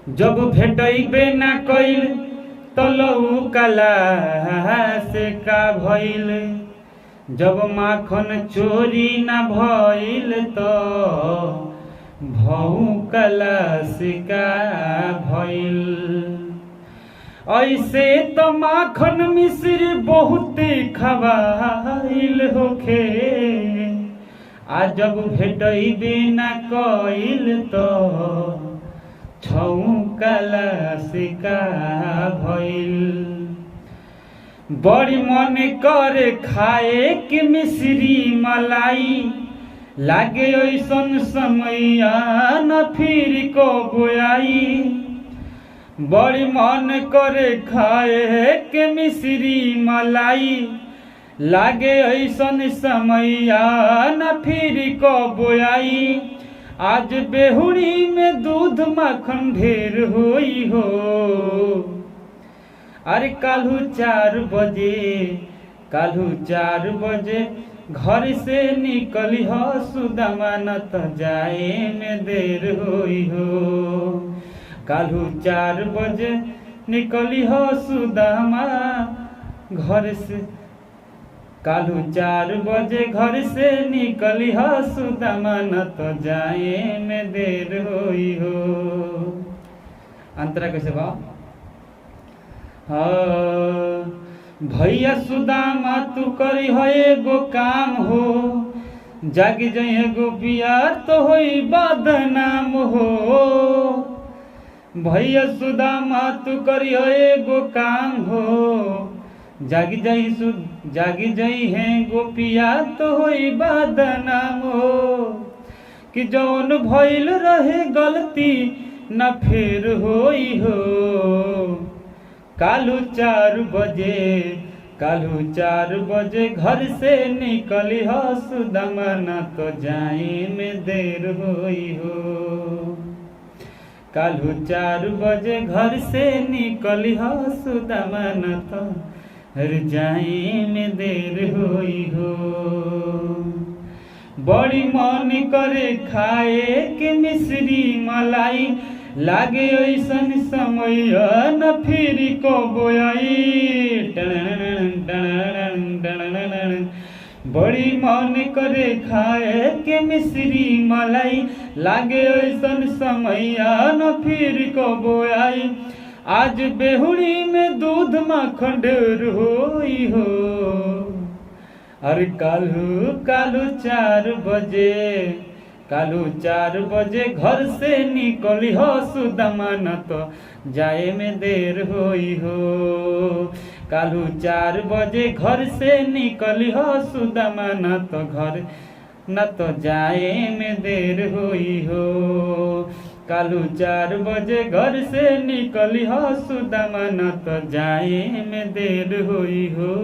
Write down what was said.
जब भेटैबे ना कइल तो लौकला से का भइल। जब माखन चोरी ना भइल तो भौकला से का भइल। ऐसे तो माखन मिश्री बहुते खवाइल होखे, आ जब भेटैबे ना कइल तो छौकला से का भइल। बड़ी मन करे खाए के मिश्री मलाई, लागे ऐसन समैया न फिर को बोआई। बड़ी मन करे खाए के मिश्री मलाई, लागे ऐसन समैया न फिर को बोआई। आज बेहुड़ी में दूध माखन ढेर होई हो, अरे काल्हू 4 बजे घर से निकली हो सुदामा, न तो जाए में देर होई हो। काल्हू 4 बजे निकली हो सुदामा घर से, काल्हू 4 बजे घर से निकली हो सुदामा, न तो जाए में देर होई हो। अंतरा कैसे बा? भैया सुदामा तू करी हो एगो काम हो, जागी जाइए गोपिया तो होई बदनाम हो। भैया सुदामा तू करी हो एगो काम हो, जागी जाई है गोपिया तो होई बदनाम हो। कि जौन भइल रहे गलती न फेर होई हो। काल्हू 4 बजे घर से निकली हो सुदामा, न तो जाए में देर होई हो। काल्हू 4 बजे घर से निकली हो सुदामा, न तो जाए में देर होई हो। बड़ी मन करे खाए के मिश्री मलाई, लागे ऐसन समय न फिर को बोआई। बड़ी मन करे खाए के मिश्री मलाई, लागे ऐसन समय न फिर को बोआई। आज बेहुड़ी में दूध माखन ढेर होई हो, अरे काल्हू 4 बजे घर से निकली हो सुदामा, न तो जाए में देर होई हो। काल्हू 4 बजे घर से निकली हो सुदामा, न तो जाए में देर होई हो। काल्हू 4 बजे घर से निकली हो सुदामा, न तो जाए में देर होई हो।